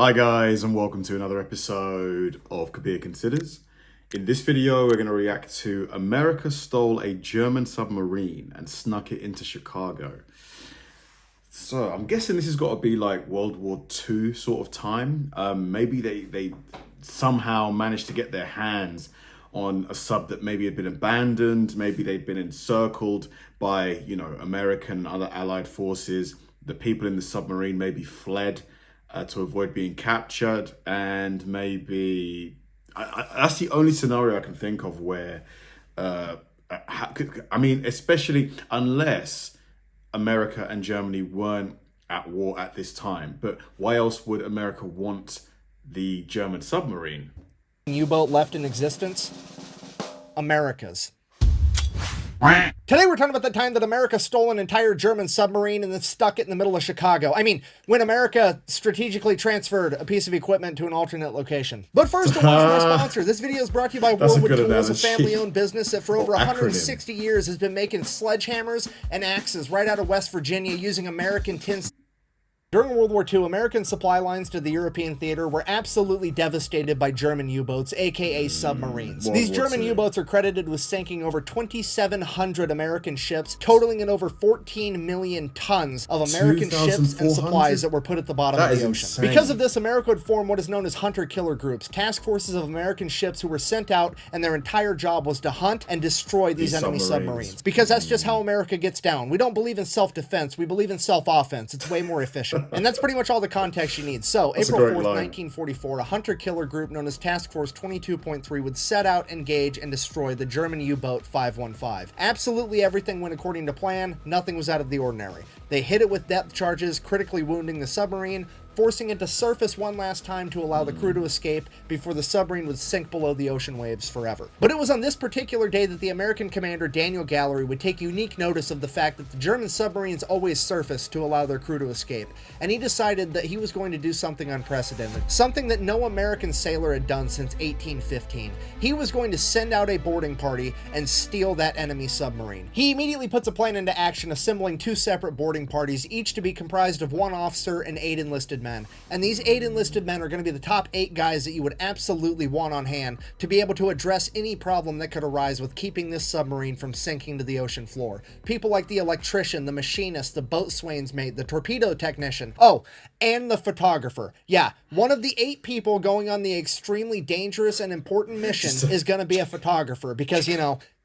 Hi guys, and welcome to another episode of Kabir Considers. In this video, we're going to react to America stole a German submarine and snuck it into Chicago. So I'm guessing this has got to be like World War II sort of time. Maybe they somehow managed to get their hands on a sub that maybe had been abandoned. Maybe they'd been encircled by, American and other allied forces. The people in the submarine maybe fled to avoid being captured, and maybe that's the only scenario I can think of where especially unless America and Germany weren't at war at this time. But why else would America want the German submarine? U-boat left in existence? America's. Today we're talking about the time that America stole an entire German submarine and then stuck it in the middle of Chicago. I mean, when America strategically transferred a piece of equipment to an alternate location. But first, a word from our sponsor. This video is brought to you by Warwood Tools, a family-owned business that for over 160 years has been making sledgehammers and axes right out of West Virginia using American tin. During World War II, American supply lines to the European theater were absolutely devastated by German U-boats, aka submarines. These German U-boats are credited with sinking over 2,700 American ships, totaling in over 14 million tons of American ships and supplies that were put at the bottom of the ocean. Insane. Because of this, America would form what is known as hunter-killer groups, task forces of American ships who were sent out, and their entire job was to hunt and destroy these enemy submarines. Because that's just how America gets down. We don't believe in self-defense, we believe in self-offense. It's way more efficient. And that's pretty much all the context you need. So, April 4th, 1944, a hunter-killer group known as Task Force 22.3 would set out, engage, and destroy the German U-boat 515. Absolutely everything went according to plan. Nothing was out of the ordinary. They hit it with depth charges, critically wounding the submarine, forcing it to surface one last time to allow the crew to escape before the submarine would sink below the ocean waves forever. But it was on this particular day that the American commander Daniel Gallery would take unique notice of the fact that the German submarines always surfaced to allow their crew to escape, and he decided that he was going to do something unprecedented, something that no American sailor had done since 1815. He was going to send out a boarding party and steal that enemy submarine. He immediately puts a plan into action, assembling two separate boarding parties, each to be comprised of one officer and 8 enlisted men. And these 8 enlisted men are going to be the top 8 guys that you would absolutely want on hand to be able to address any problem that could arise with keeping this submarine from sinking to the ocean floor. People like the electrician, the machinist, the boatswain's mate, the torpedo technician. Oh, and the photographer. Yeah, one of the 8 people going on the extremely dangerous and important mission is going to be a photographer because,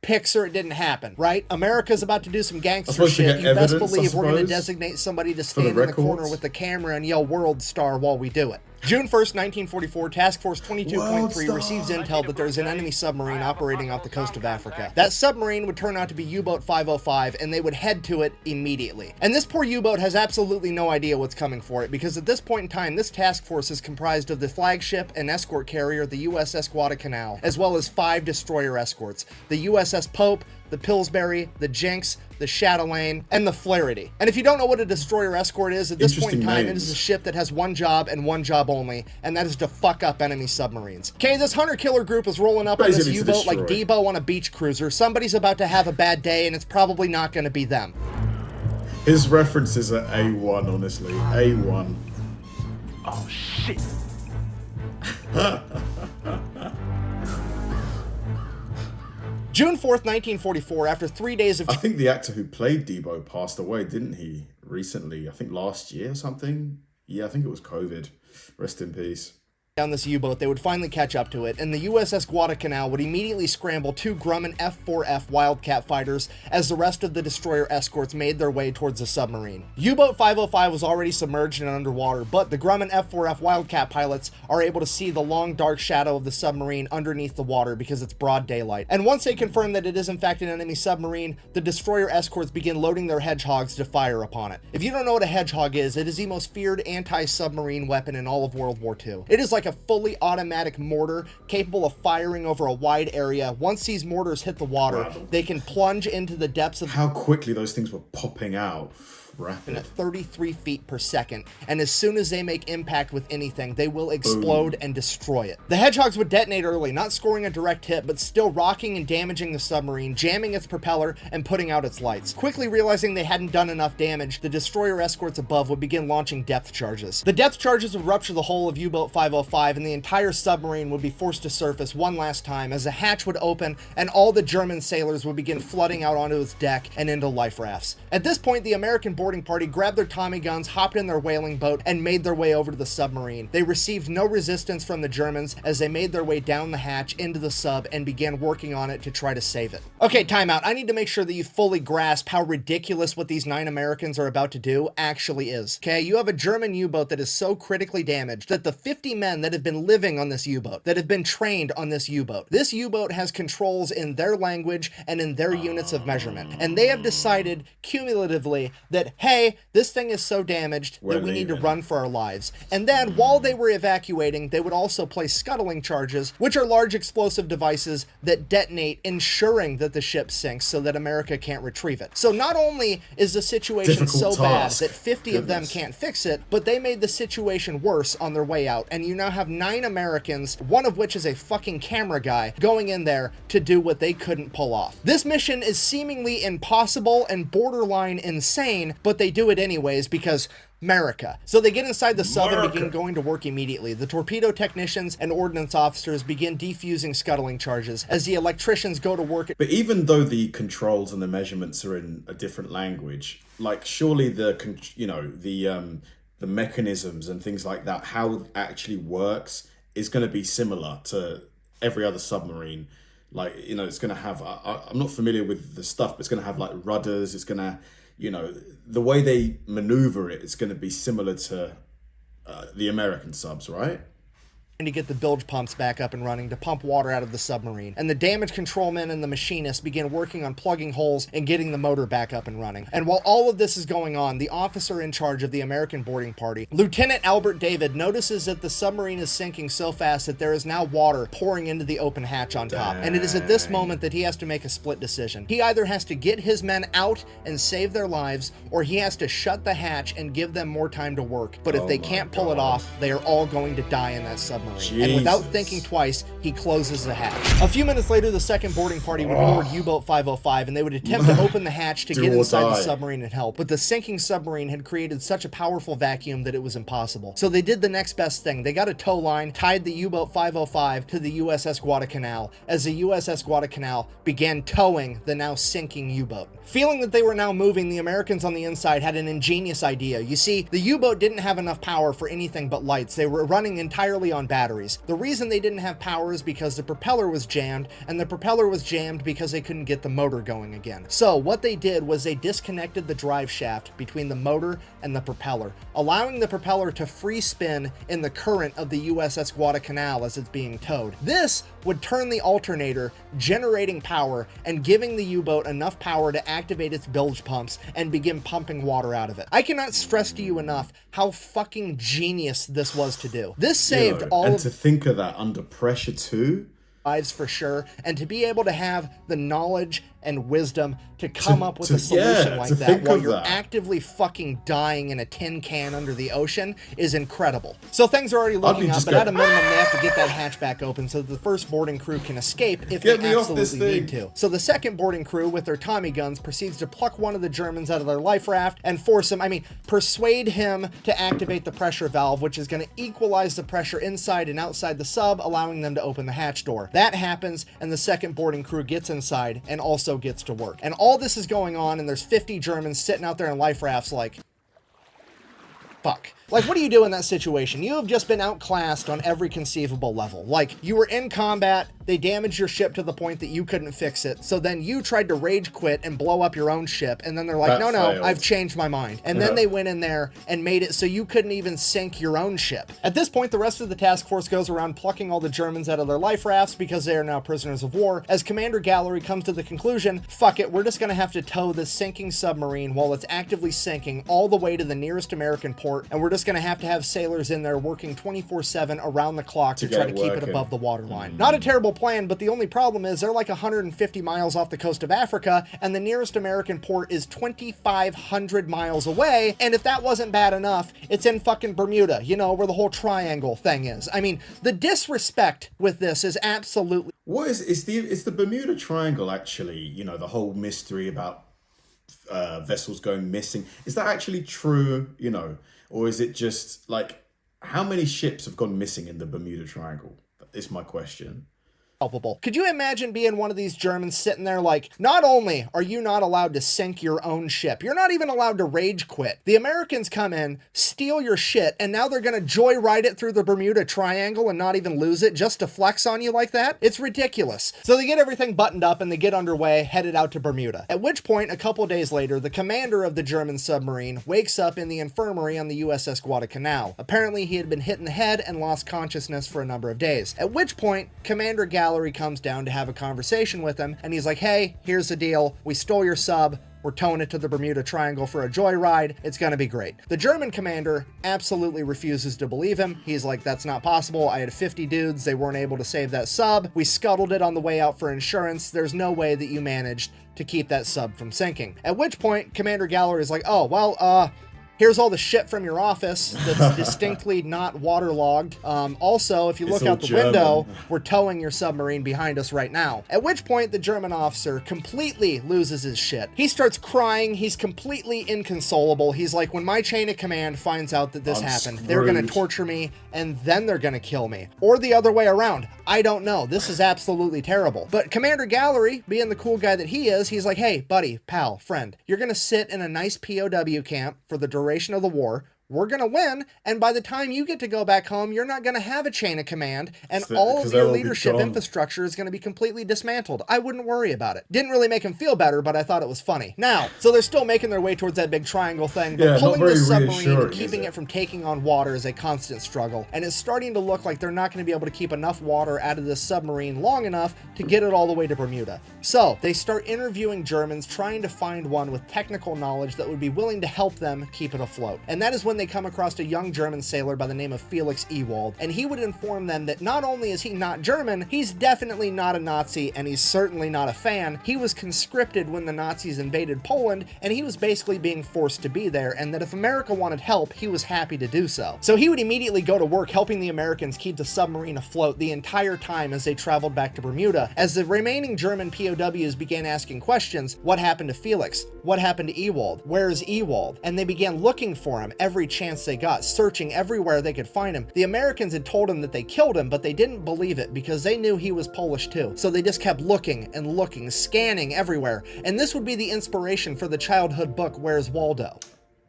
pics or it didn't happen, right? America's about to do some gangster shit. You best believe we're going to designate somebody to stand in the corner with the camera and yell "World Star" while we do it. June 1st, 1944, Task Force 22.3 receives intel that there's an enemy submarine operating off the coast of Africa. That submarine would turn out to be U-boat 505, and they would head to it immediately. And this poor U-boat has absolutely no idea what's coming for it, because at this point in time, this task force is comprised of the flagship and escort carrier, the USS Guadalcanal, as well as 5 destroyer escorts, the USS Pope, the Pillsbury, the Jinx, the Chatelaine, and the Flaherty. And if you don't know what a destroyer escort is, at this point in time, it is a ship that has one job and one job only, and that is to fuck up enemy submarines. Okay, this hunter-killer group is rolling up on this U-boat like Debo on a beach cruiser. Somebody's about to have a bad day, and it's probably not going to be them. His references are A1, honestly. A1. Oh, shit. June 4th, 1944, after 3 days of... I think the actor who played Debo passed away, didn't he? Recently, I think last year or something. Yeah, I think it was COVID. Rest in peace. On this U-boat, they would finally catch up to it, and the USS Guadalcanal would immediately scramble 2 Grumman F-4F Wildcat fighters as the rest of the destroyer escorts made their way towards the submarine. U-boat 505 was already submerged and underwater, but the Grumman F-4F Wildcat pilots are able to see the long dark shadow of the submarine underneath the water because it's broad daylight. And once they confirm that it is in fact an enemy submarine, the destroyer escorts begin loading their hedgehogs to fire upon it. If you don't know what a hedgehog is, it is the most feared anti-submarine weapon in all of World War II. It is like a fully automatic mortar capable of firing over a wide area. Once these mortars hit the water, they can plunge into the depths of... How quickly those things were popping out. rapid. At 33 feet per second, and as soon as they make impact with anything, they will explode and destroy it. The Hedgehogs would detonate early, not scoring a direct hit, but still rocking and damaging the submarine, jamming its propeller, and putting out its lights. Quickly realizing they hadn't done enough damage, the destroyer escorts above would begin launching depth charges. The depth charges would rupture the hull of U-Boat 505, and the entire submarine would be forced to surface one last time as a hatch would open and all the German sailors would begin flooding out onto its deck and into life rafts. At this point, the American boarding party grabbed their Tommy guns, hopped in their whaling boat, and made their way over to the submarine. They received no resistance from the Germans as they made their way down the hatch into the sub and began working on it to try to save it. Okay, time out. I need to make sure that you fully grasp how ridiculous what these 9 Americans are about to do actually is. Okay, you have a German U-boat that is so critically damaged that the 50 men that have been living on this U-boat, that have been trained on this U-boat has controls in their language and in their units of measurement. And they have decided cumulatively that, hey, this thing is so damaged that we need to run for our lives. And then while they were evacuating, they would also place scuttling charges, which are large explosive devices that detonate, ensuring that the ship sinks so that America can't retrieve it. So not only is the situation so bad that 50 of them can't fix it, but they made the situation worse on their way out. And you now have 9 Americans, one of which is a fucking camera guy, going in there to do what they couldn't pull off. This mission is seemingly impossible and borderline insane, but they do it anyways because America. So they get inside the sub and begin going to work immediately. The torpedo technicians and ordnance officers begin defusing scuttling charges as the electricians go to work. But even though the controls and the measurements are in a different language, like surely the mechanisms and things like that, how it actually works is going to be similar to every other submarine. Like, you know, it's going to have, I'm not familiar with the stuff, but it's going to have like rudders. It's going to, you know, the way they maneuver it, it's going to be similar to the American subs, right? To get the bilge pumps back up and running to pump water out of the submarine. And the damage control men and the machinists begin working on plugging holes and getting the motor back up and running. And while all of this is going on, the officer in charge of the American boarding party, Lieutenant Albert David, notices that the submarine is sinking so fast that there is now water pouring into the open hatch on top. And it is at this moment that he has to make a split decision. He either has to get his men out and save their lives, or he has to shut the hatch and give them more time to work. But if they can't pull it off, they are all going to die in that submarine. And without thinking twice, he closes the hatch. A few minutes later, the second boarding party would board U-Boat 505, and they would attempt to open the hatch to get inside the submarine and help. But the sinking submarine had created such a powerful vacuum that it was impossible. So they did the next best thing. They got a tow line, tied the U-Boat 505 to the USS Guadalcanal, as the USS Guadalcanal began towing the now sinking U-boat. Feeling that they were now moving, the Americans on the inside had an ingenious idea. You see, the U-boat didn't have enough power for anything but lights. They were running entirely on batteries. The reason they didn't have power is because the propeller was jammed, and the propeller was jammed because they couldn't get the motor going again. So what they did was they disconnected the drive shaft between the motor and the propeller, allowing the propeller to free spin in the current of the USS Guadalcanal as it's being towed. This would turn the alternator, generating power and giving the U-boat enough power to activate its bilge pumps and begin pumping water out of it. I cannot stress to you enough how fucking genius this was to do. This saved all and of to think of that under pressure too. Lives for sure, and to be able to have the knowledge and wisdom to come up with a solution like that while you're actively fucking dying in a tin can under the ocean is incredible. So things are already looking up, but at a minimum they have to get that hatch back open so that the first boarding crew can escape if they absolutely need to. So the second boarding crew with their Tommy guns proceeds to pluck one of the Germans out of their life raft and persuade him to activate the pressure valve, which is going to equalize the pressure inside and outside the sub, allowing them to open the hatch door. That happens, and the second boarding crew gets inside and also gets to work. And all this is going on, and there's 50 Germans sitting out there in life rafts like, fuck. Like, what do you do in that situation? You have just been outclassed on every conceivable level. Like, you were in combat, they damaged your ship to the point that you couldn't fix it, so then you tried to rage quit and blow up your own ship, and then they're like, no, I've changed my mind. And then they went in there and made it so you couldn't even sink your own ship. At this point, the rest of the task force goes around plucking all the Germans out of their life rafts because they are now prisoners of war, as Commander Gallery comes to the conclusion, fuck it, we're just gonna have to tow this sinking submarine while it's actively sinking all the way to the nearest American port port, and we're just going to have sailors in there working 24/7 around the clock to try to keep it above the waterline. Not a terrible plan, but the only problem is they're like 150 miles off the coast of Africa, and the nearest American port is 2,500 miles away, and if that wasn't bad enough, it's in fucking Bermuda, you know, where the whole triangle thing is. I mean, the disrespect with this is absolutely... What is the Bermuda Triangle actually, you know, the whole mystery about vessels going missing? Is that actually true, you know, or is it just like, how many ships have gone missing in the Bermuda Triangle? Is my question. Palpable. Could you imagine being one of these Germans sitting there like, not only are you not allowed to sink your own ship, you're not even allowed to rage quit. The Americans come in, steal your shit, and now they're gonna joyride it through the Bermuda Triangle and not even lose it just to flex on you like that? It's ridiculous. So they get everything buttoned up and they get underway, headed out to Bermuda. At which point, a couple days later, the commander of the German submarine wakes up in the infirmary on the USS Guadalcanal. Apparently, he had been hit in the head and lost consciousness for a number of days. At which point, Commander Gallery comes down to have a conversation with him, and he's like, hey, here's the deal. We stole your sub. We're towing it to the Bermuda Triangle for a joyride. It's gonna be great. The German commander absolutely refuses to believe him. He's like, that's not possible. I had 50 dudes. They weren't able to save that sub. We scuttled it on the way out for insurance. There's no way that you managed to keep that sub from sinking. At which point, Commander Gallery is like, oh, well, here's all the shit from your office that's distinctly not waterlogged. Also, if you look out the window, we're towing your submarine behind us right now. At which point, the German officer completely loses his shit. He starts crying. He's completely inconsolable. He's like, when my chain of command finds out that this happened, they're going to torture me, and then they're going to kill me. Or the other way around. I don't know. This is absolutely terrible. But Commander Gallery, being the cool guy that he is, he's like, hey, buddy, pal, friend, you're going to sit in a nice POW camp for the duration of the war. We're going to win, and by the time you get to go back home, you're not going to have a chain of command, and all of your leadership infrastructure is going to be completely dismantled. I wouldn't worry about it. Didn't really make him feel better, but I thought it was funny. Now, so they're still making their way towards that big triangle thing, but pulling the submarine and keeping it from taking on water is a constant struggle, and it's starting to look like they're not going to be able to keep enough water out of this submarine long enough to get it all the way to Bermuda. So, they start interviewing Germans, trying to find one with technical knowledge that would be willing to help them keep it afloat. And that is when they come across a young German sailor by the name of Felix Ewald, and he would inform them that not only is he not German, he's definitely not a Nazi, and he's certainly not a fan. He was conscripted when the Nazis invaded Poland, and he was basically being forced to be there, and that if America wanted help, he was happy to do so. So he would immediately go to work helping the Americans keep the submarine afloat the entire time as they traveled back to Bermuda. As the remaining German POWs began asking questions, what happened to Felix? What happened to Ewald? Where is Ewald? And they began looking for him every chance they got, searching everywhere they could find him. The Americans had told him that they killed him, but they didn't believe it because they knew he was Polish too. So they just kept looking and looking, scanning everywhere. And this would be the inspiration for the childhood book, Where's Waldo?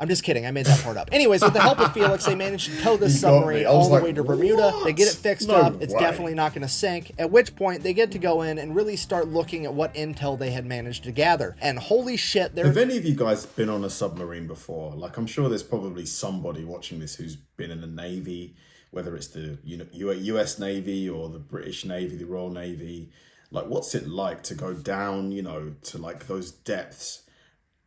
I'm just kidding, I made that part up. Anyways, with the help of Felix, they managed to tow this submarine all the way to Bermuda. They get it fixed up. It's definitely not going to sink. At which point, they get to go in and really start looking at what intel they had managed to gather. And holy shit, have any of you guys been on a submarine before? Like, I'm sure there's probably somebody watching this who's been in the Navy, whether it's the US Navy or the British Navy, the Royal Navy. Like, what's it like to go down, you know, to like those depths,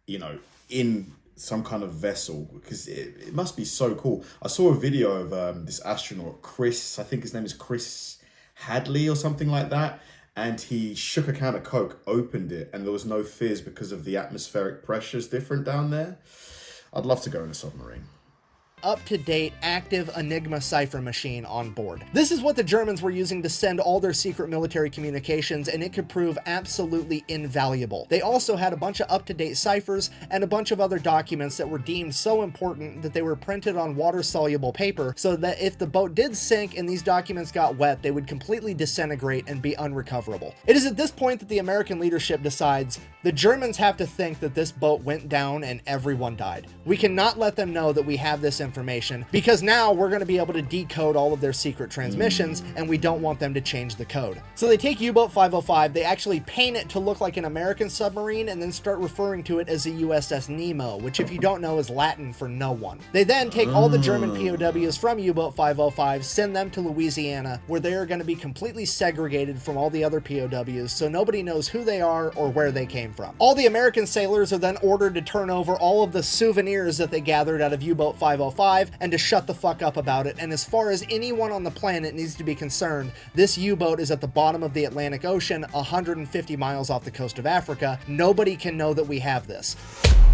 you know, in some kind of vessel? Because it must be so cool. I saw a video of this astronaut, Chris, I think his name is Chris Hadley or something like that, and he shook a can of Coke, opened it, and there was no fizz because of the atmospheric pressures different down there. I'd love to go in a submarine. Up-to-date, active Enigma cipher machine on board. This is what the Germans were using to send all their secret military communications, and it could prove absolutely invaluable. They also had a bunch of up-to-date ciphers and a bunch of other documents that were deemed so important that they were printed on water-soluble paper so that if the boat did sink and these documents got wet, they would completely disintegrate and be unrecoverable. It is at this point that the American leadership decides the Germans have to think that this boat went down and everyone died. We cannot let them know that we have this information because now we're going to be able to decode all of their secret transmissions and we don't want them to change the code. So they take U-Boat 505, they actually paint it to look like an American submarine and then start referring to it as the USS Nemo, which if you don't know is Latin for no one. They then take all the German POWs from U-Boat 505, send them to Louisiana where they are going to be completely segregated from all the other POWs so nobody knows who they are or where they came from. All the American sailors are then ordered to turn over all of the souvenirs that they gathered out of U-Boat 505 505 and to shut the fuck up about it. And as far as anyone on the planet needs to be concerned, this U-boat is at the bottom of the Atlantic Ocean, 150 miles off the coast of Africa. Nobody can know that we have this.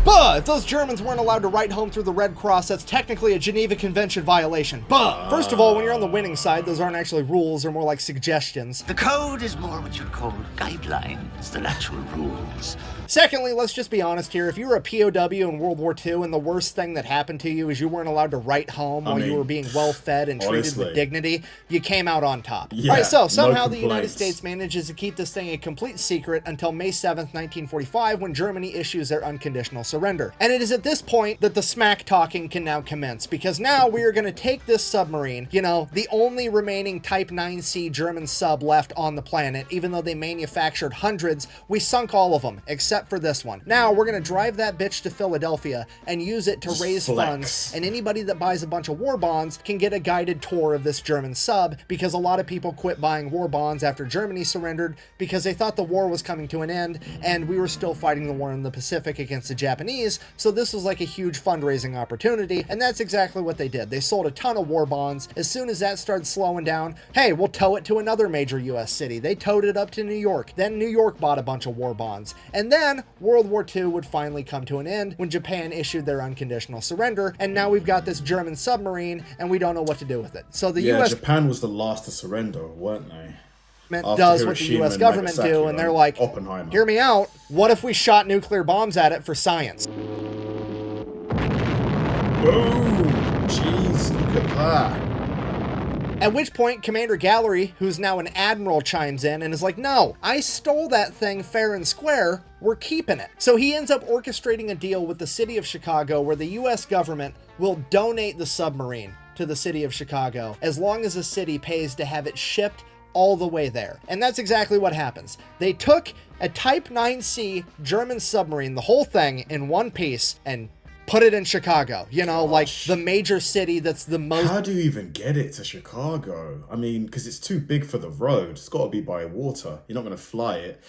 But if those Germans weren't allowed to write home through the Red Cross, that's technically a Geneva Convention violation. But first of all, when you're on the winning side, those aren't actually rules, they're more like suggestions. The code is more what you'd call guidelines than actual rules. Secondly, let's just be honest here. If you were a POW in World War II and the worst thing that happened to you is you weren't allowed to write home while you were being well-fed and treated with dignity, you came out on top. Yeah, all right, so somehow no the United complaints. States manages to keep this thing a complete secret until May 7th, 1945, when Germany issues their unconditional surrender. And it is at this point that the smack talking can now commence, because now we are going to take this submarine, you know, the only remaining Type 9C German sub left on the planet, even though they manufactured hundreds, we sunk all of them, except for this one. Now we're going to drive that bitch to Philadelphia and use it to raise funds, and anybody that buys a bunch of war bonds can get a guided tour of this German sub, because a lot of people quit buying war bonds after Germany surrendered because they thought the war was coming to an end and we were still fighting the war in the Pacific against the Japanese, so this was like a huge fundraising opportunity, and that's exactly what they did. They sold a ton of war bonds. As soon as that started slowing down, hey, we'll tow it to another major US city. They towed it up to New York. Then New York bought a bunch of war bonds. And then World War II would finally come to an end when Japan issued their unconditional surrender, and now we've got this German submarine and we don't know what to do with it. So the US Japan was the last to surrender, weren't they? does what the US government do, and they're like, Oppenheimer. hear me out, what if we shot nuclear bombs at it for science? Boom! Jeez, look at that. At which point, Commander Gallery, who's now an admiral, chimes in and is like, no, I stole that thing fair and square, we're keeping it. So he ends up orchestrating a deal with the city of Chicago where the US government will donate the submarine to the city of Chicago as long as the city pays to have it shipped all the way there. And that's exactly what happens. They took a Type 9C German submarine, the whole thing, in one piece, and put it in Chicago, you know, like the major city that's the most... How do you even get it to Chicago? I mean, because it's too big for the road. It's got to be by water. You're not going to fly it.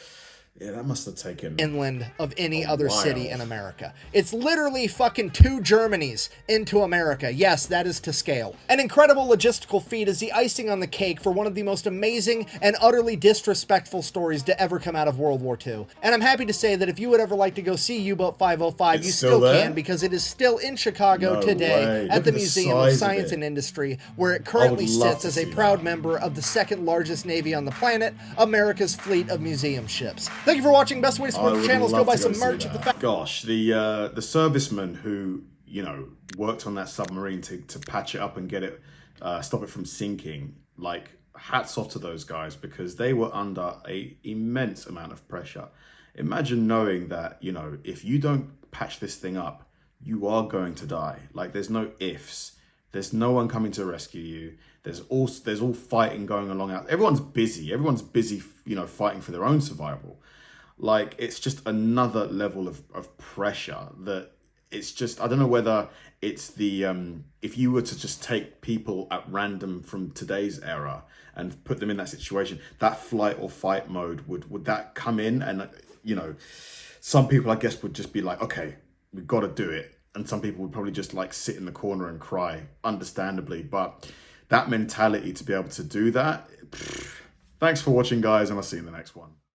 Yeah, that must have taken... inland of any other while. city in America. It's literally fucking 2 Germanys into America. Yes, that is to scale. An incredible logistical feat is the icing on the cake for one of the most amazing and utterly disrespectful stories to ever come out of World War II. And I'm happy to say that if you would ever like to go see U-Boat 505, It's you still still there? can, because it is still in Chicago No today way. at Look the at the Museum of size of Science it. and Industry, where it currently love sits to as a see proud that. member of the second largest navy on the planet, America's fleet of museum ships. Thank you for watching. Best way to support the channel is go buy some merch at the Gosh, the servicemen who, you know, worked on that submarine to patch it up and get it, stop it from sinking, like, hats off to those guys, because they were under a immense amount of pressure. Imagine knowing that, you know, if you don't patch this thing up, you are going to die. Like, there's no ifs. There's no one coming to rescue you. There's all fighting going along out. Everyone's busy, you know, fighting for their own survival. Like, it's just another level of pressure that it's just, I don't know whether it's the, if you were to just take people at random from today's era and put them in that situation, that flight or fight mode, would that come in? And, you know, some people, I guess, would just be like, okay, we've got to do it. And some people would probably just like sit in the corner and cry, understandably. But that mentality to be able to do that, thanks for watching, guys, and I'll see you in the next one.